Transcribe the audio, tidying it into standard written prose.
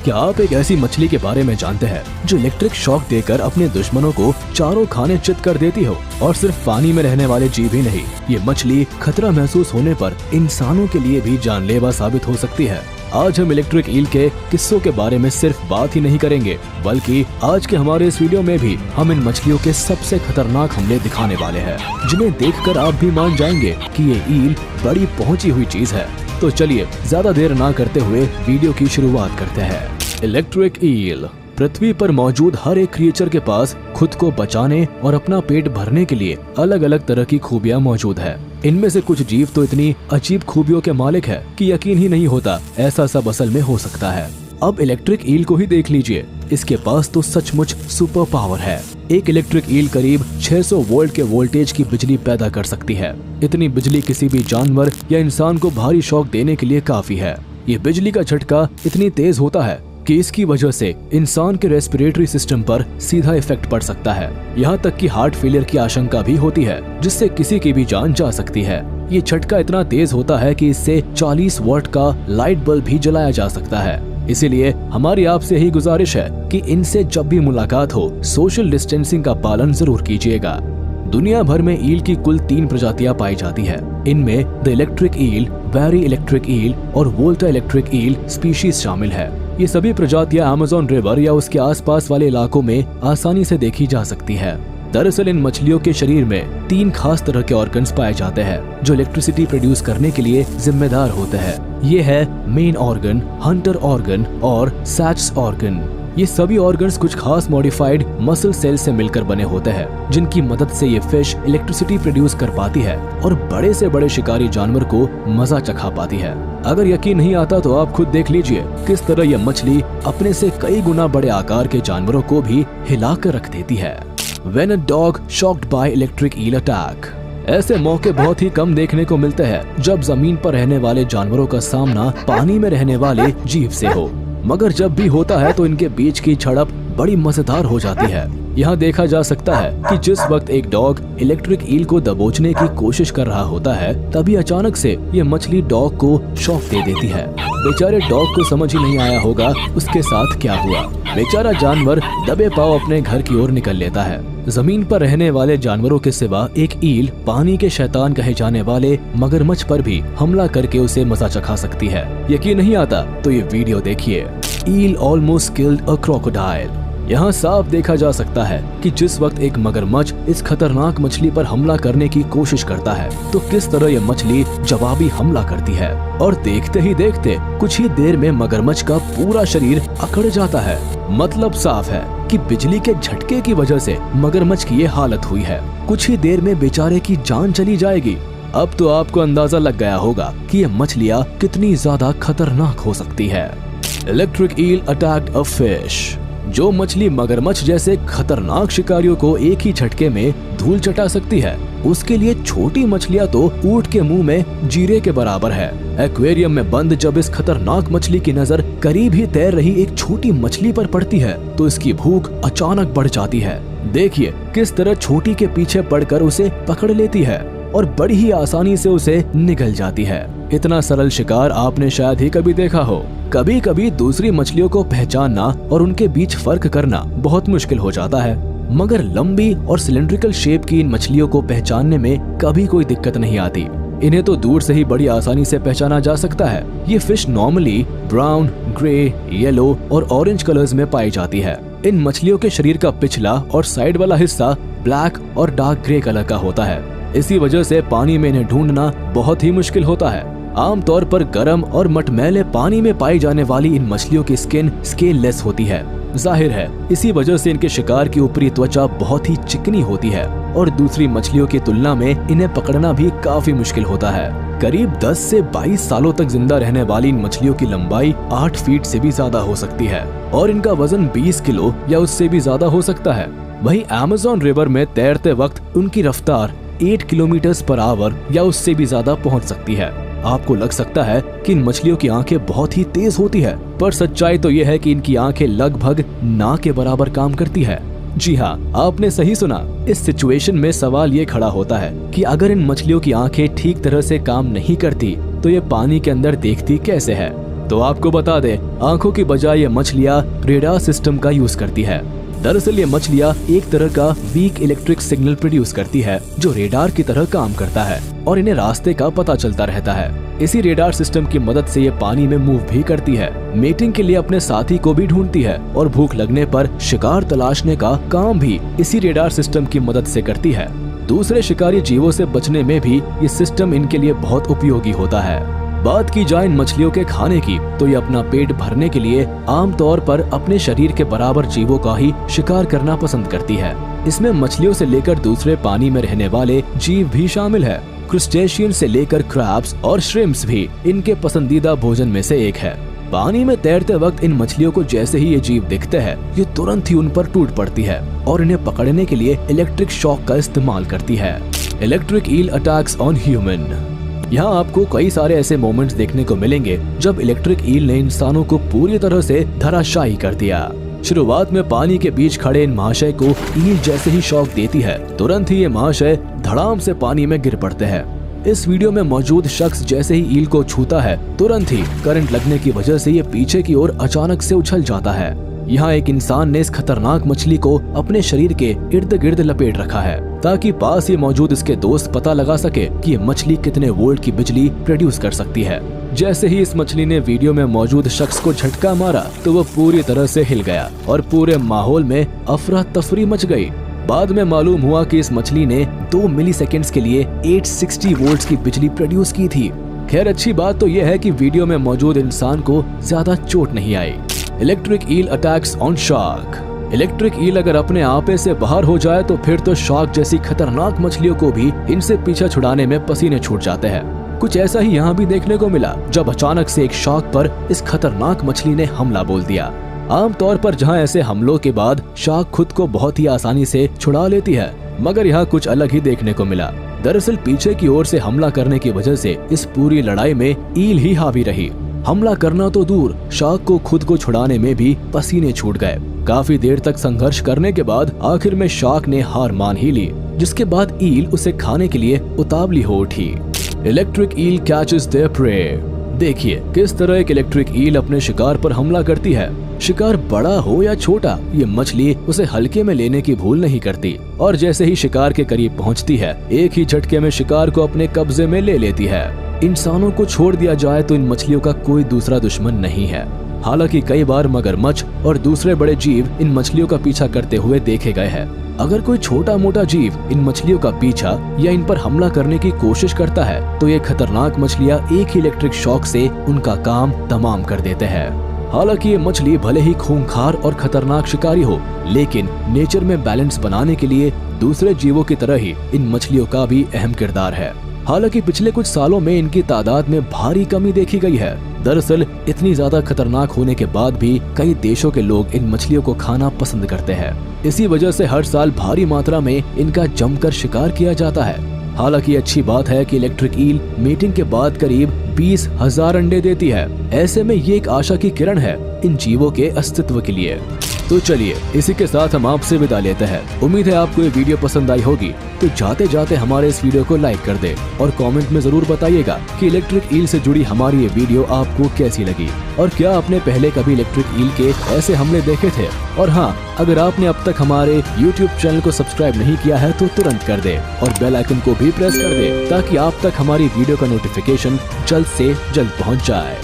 क्या आप एक ऐसी मछली के बारे में जानते हैं जो इलेक्ट्रिक शॉक देकर अपने दुश्मनों को चारों खाने चित कर देती हो? और सिर्फ पानी में रहने वाले जीव ही नहीं, ये मछली खतरा महसूस होने पर इंसानों के लिए भी जानलेवा साबित हो सकती है। आज हम इलेक्ट्रिक ईल के किस्सों के बारे में सिर्फ बात ही नहीं करेंगे, बल्कि आज के हमारे इस वीडियो में भी हम इन मछलियों के सबसे खतरनाक हमले दिखाने वाले हैं, जिन्हें देखकर आप भी मान जाएंगे कि ये ईल बड़ी पहुंची हुई चीज है। तो चलिए ज्यादा देर ना करते हुए वीडियो की शुरुआत करते हैं। Electric eel. पृथ्वी पर मौजूद हर एक क्रिएचर के पास खुद को बचाने और अपना पेट भरने के लिए अलग अलग तरह की खूबियां मौजूद है। इनमें से कुछ जीव तो इतनी अजीब खूबियों के मालिक है कि यकीन ही नहीं होता ऐसा सब असल में हो सकता है। अब इलेक्ट्रिक ईल को ही देख लीजिए, इसके पास तो सचमुच सुपर पावर है। एक इलेक्ट्रिक ईल करीब 600 वोल्ट के वोल्टेज की बिजली पैदा कर सकती है। इतनी बिजली किसी भी जानवर या इंसान को भारी शॉक देने के लिए काफी है। ये बिजली का झटका इतनी तेज होता है कि इसकी वजह से इंसान के रेस्पिरेटरी सिस्टम पर सीधा इफेक्ट पड़ सकता है। यहाँ तक कि हार्ट फेलियर की आशंका भी होती है, जिससे किसी की भी जान जा सकती है। ये झटका इतना तेज होता है कि इससे 40 वॉट का लाइट बल्ब भी जलाया जा सकता है। इसीलिए हमारी आपसे ही गुजारिश है कि इनसे जब भी मुलाकात हो, सोशल डिस्टेंसिंग का पालन जरूर कीजिएगा। दुनिया भर में ईल की कुल 3 प्रजातियां पाई जाती है। इनमें the electric eel, very electric eel और वोल्टा इलेक्ट्रिक ईल स्पीशीज शामिल है। ये सभी प्रजातियां अमेज़न रिवर या उसके आसपास वाले इलाकों में आसानी से देखी जा सकती है। दरअसल इन मछलियों के शरीर में 3 खास तरह के ऑर्गन्स पाए जाते हैं जो इलेक्ट्रिसिटी प्रोड्यूस करने के लिए जिम्मेदार होते हैं। ये है मेन ऑर्गन, हंटर ऑर्गन और सैच्स ऑर्गन। ये सभी ऑर्गन्स कुछ खास मॉडिफाइड मसल सेल से मिलकर बने होते हैं, जिनकी मदद से ये फिश इलेक्ट्रिसिटी प्रोड्यूस कर पाती है और बड़े से बड़े शिकारी जानवर को मजा चखा पाती है। अगर यकीन नहीं आता तो आप खुद देख लीजिए किस तरह ये मछली अपने से कई गुना बड़े आकार के जानवरों को भी हिलाकर रख देती है। When a dog shocked by electric eel attack। ऐसे मौके बहुत ही कम देखने को मिलते हैं जब जमीन पर रहने वाले जानवरों का सामना पानी में रहने वाले जीव से हो, मगर जब भी होता है तो इनके बीच की झड़प बड़ी मजेदार हो जाती है। यहाँ देखा जा सकता है कि जिस वक्त एक डॉग इलेक्ट्रिक ईल को दबोचने की कोशिश कर रहा होता है, तभी अचानक से ये मछली डॉग को शॉक दे देती है। बेचारे डॉग को समझ ही नहीं आया होगा उसके साथ क्या हुआ। बेचारा जानवर दबे पांव अपने घर की ओर निकल लेता है। जमीन पर रहने वाले जानवरों के सिवा एक ईल पानी के शैतान कहे जाने वाले मगरमच्छ पर भी हमला करके उसे मजा चखा सकती है। यकीन नहीं आता तो ये वीडियो देखिए। ईल ऑलमोस्ट किल्ड अ क्रोकोडाइल। यहाँ साफ देखा जा सकता है कि जिस वक्त एक मगरमच्छ इस खतरनाक मछली पर हमला करने की कोशिश करता है, तो किस तरह ये मछली जवाबी हमला करती है। और देखते ही देखते कुछ ही देर में मगरमच्छ का पूरा शरीर अकड़ जाता है। मतलब साफ है कि बिजली के झटके की वजह से मगरमच्छ की ये हालत हुई है। कुछ ही देर में बेचारे की जान चली जाएगी। अब तो आपको अंदाजा लग गया होगा कि ये मछलियाँ कितनी ज्यादा खतरनाक हो सकती है। Electric eel attacked a fish. जो मछली मगरमच्छ जैसे खतरनाक शिकारियों को एक ही झटके में धूल चटा सकती है, उसके लिए छोटी मछलियां तो ऊंट के मुंह में जीरे के बराबर है। एक्वेरियम में बंद जब इस खतरनाक मछली की नजर करीब ही तैर रही एक छोटी मछली पर पड़ती है, तो इसकी भूख अचानक बढ़ जाती है। देखिए किस तरह छोटी के पीछे पड़कर उसे पकड़ लेती है और बड़ी ही आसानी से उसे निगल जाती है। इतना सरल शिकार आपने शायद ही कभी देखा हो। कभी कभी दूसरी मछलियों को पहचानना और उनके बीच फर्क करना बहुत मुश्किल हो जाता है, मगर लंबी और सिलेंड्रिकल शेप की इन मछलियों को पहचानने में कभी कोई दिक्कत नहीं आती। इन्हें तो दूर से ही बड़ी आसानी से पहचाना जा सकता है। ये fish normally brown, grey, yellow और ऑरेंज कलर्स में पाई जाती है। इन मछलियों के शरीर का पिछला और साइड वाला हिस्सा ब्लैक और डार्क ग्रे कलर का होता है। इसी वजह से पानी में इन्हें ढूंढना बहुत ही मुश्किल होता है। आमतौर पर गर्म और मटमैले पानी में पाई जाने वाली इन मछलियों की स्किन स्केललेस होती है। जाहिर है इसी वजह से इनके शिकार की ऊपरी त्वचा बहुत ही चिकनी होती है और दूसरी मछलियों की तुलना में इन्हें पकड़ना भी काफी मुश्किल होता है। करीब 10 से 22 सालों तक जिंदा रहने वाली इन मछलियों की लंबाई 8 फीट से भी ज्यादा हो सकती है और इनका वजन 20 किलो या उससे भी ज्यादा हो सकता है। वहीं अमेज़न रिवर में तैरते वक्त उनकी रफ्तार 8 किलोमीटर पर आवर या उससे भी ज्यादा पहुंच सकती है। आपको लग सकता है कि इन मछलियों की आंखें बहुत ही तेज होती है, पर सच्चाई तो यह है कि इनकी आंखें लगभग ना के बराबर काम करती है। जी हाँ, आपने सही सुना। इस सिचुएशन में सवाल ये खड़ा होता है कि अगर इन मछलियों की आंखें ठीक तरह से काम नहीं करती तो ये पानी के अंदर देखती कैसे है। तो आपको बता दे, आंखों की बजाय ये मछलियाँ रेडार सिस्टम का यूज करती है। दरअसल ये मछलियाँ एक तरह का वीक इलेक्ट्रिक सिग्नल प्रोड्यूस करती है जो रेडार की तरह काम करता है और इन्हें रास्ते का पता चलता रहता है। इसी रेडार सिस्टम की मदद से ये पानी में मूव भी करती है, मेटिंग के लिए अपने साथी को भी ढूंढती है और भूख लगने पर शिकार तलाशने का काम भी इसी रेडार सिस्टम की मदद से करती है। दूसरे शिकारी जीवों से बचने में भी ये सिस्टम इनके लिए बहुत उपयोगी होता है। बात की जाए इन मछलियों के खाने की, तो ये अपना पेट भरने के लिए आमतौर पर अपने शरीर के बराबर जीवों का ही शिकार करना पसंद करती है। इसमें मछलियों से लेकर दूसरे पानी में रहने वाले जीव भी शामिल है। क्रुस्टेशियन से लेकर क्रैब्स और श्रिम्प्स भी इनके पसंदीदा भोजन में से एक है। पानी में तैरते वक्त इन मछलियों को जैसे ही ये जीव दिखते हैं, ये तुरंत ही उन पर टूट पड़ती है और इन्हें पकड़ने के लिए इलेक्ट्रिक शॉक का इस्तेमाल करती है। Electric eel attacks on human. यहाँ आपको कई सारे ऐसे मोमेंट्स देखने को मिलेंगे जब इलेक्ट्रिक ईल ने इंसानों को पूरी तरह से धराशायी कर दिया। शुरुआत में पानी के बीच खड़े इन महाशय को ईल जैसे ही शॉक देती है, तुरंत ही ये महाशय धड़ाम से पानी में गिर पड़ते हैं। इस वीडियो में मौजूद शख्स जैसे ही ईल को छूता है, तुरंत ही करंट लगने की वजह से ये पीछे की ओर अचानक से उछल जाता है। यहाँ एक इंसान ने इस खतरनाक मछली को अपने शरीर के इर्द गिर्द लपेट रखा है ताकि पास ही मौजूद इसके दोस्त पता लगा सके कि ये मछली कितने वोल्ट की बिजली प्रोड्यूस कर सकती है। जैसे ही इस मछली ने वीडियो में मौजूद शख्स को झटका मारा तो वो पूरी तरह से हिल गया और पूरे माहौल में अफरा तफरी मच गई। बाद में मालूम हुआ कि इस मछली ने 2 मिलीसेकंड्स के लिए 860 वोल्ट्स की बिजली प्रोड्यूस की थी। खैर, अच्छी बात तो यह है कि वीडियो में मौजूद इंसान को ज्यादा चोट नहीं आई। Electric eel attacks on shark. Electric eel अगर अपने आपे से बाहर हो जाए तो फिर तो शार्क जैसी खतरनाक मछलियों को भी इनसे पीछा छुड़ाने में पसीने छूट जाते हैं। कुछ ऐसा ही यहाँ भी देखने को मिला जब अचानक से एक शार्क पर इस खतरनाक मछली ने हमला बोल दिया। आमतौर पर जहाँ ऐसे हमलों के बाद शार्क खुद को बहुत ही आसानी से छुड़ा लेती है, मगर यहाँ कुछ अलग ही देखने को मिला। दरअसल पीछे की ओर से हमला करने की वजह से इस पूरी लड़ाई में ईल ही हावी रही। हमला करना तो दूर, शार्क को खुद को छुड़ाने में भी पसीने छूट गए। काफी देर तक संघर्ष करने के बाद आखिर में शार्क ने हार मान ही ली, जिसके बाद ईल उसे खाने के लिए उतावली हो उठी। Electric eel catches their prey. देखिए किस तरह एक इलेक्ट्रिक ईल अपने शिकार पर हमला करती है। शिकार बड़ा हो या छोटा, ये मछली उसे हल्के में लेने की भूल नहीं करती और जैसे ही शिकार के करीब पहुंचती है, एक ही झटके में शिकार को अपने कब्जे में ले लेती है। इंसानों को छोड़ दिया जाए तो इन मछलियों का कोई दूसरा दुश्मन नहीं है। हालांकि कई बार मगरमच्छ और दूसरे बड़े जीव इन मछलियों का पीछा करते हुए देखे गए हैं। अगर कोई छोटा मोटा जीव इन मछलियों का पीछा या इन पर हमला करने की कोशिश करता है तो ये खतरनाक मछलियां एक ही इलेक्ट्रिक शॉक से उनका काम तमाम कर देते हैं। हालांकि ये मछली भले ही खूंखार और खतरनाक शिकारी हो, लेकिन नेचर में बैलेंस बनाने के लिए दूसरे जीवों की तरह ही इन मछलियों का भी अहम किरदार है। हालांकि पिछले कुछ सालों में इनकी तादाद में भारी कमी देखी गई है। दरअसल इतनी ज्यादा खतरनाक होने के बाद भी कई देशों के लोग इन मछलियों को खाना पसंद करते हैं। इसी वजह से हर साल भारी मात्रा में इनका जमकर शिकार किया जाता है। हालांकि अच्छी बात है कि इलेक्ट्रिक ईल मीटिंग के बाद करीब 20,000 अंडे देती है। ऐसे में ये एक आशा की किरण है इन जीवों के अस्तित्व के लिए। तो चलिए इसी के साथ हम आपसे विदा लेते हैं। उम्मीद है आपको ये वीडियो पसंद आई होगी, तो जाते जाते हमारे इस वीडियो को लाइक कर दे और कमेंट में जरूर बताइएगा कि इलेक्ट्रिक ईल से जुड़ी हमारी ये वीडियो आपको कैसी लगी और क्या आपने पहले कभी इलेक्ट्रिक ईल के ऐसे हमले देखे थे। और हाँ, अगर आपने अब तक हमारे YouTube चैनल को सब्सक्राइब नहीं किया है तो तुरंत कर दे और बेल आइकन को भी प्रेस कर दे ताकि आप तक हमारी वीडियो का नोटिफिकेशन जल्द से जल्द पहुँच जाए।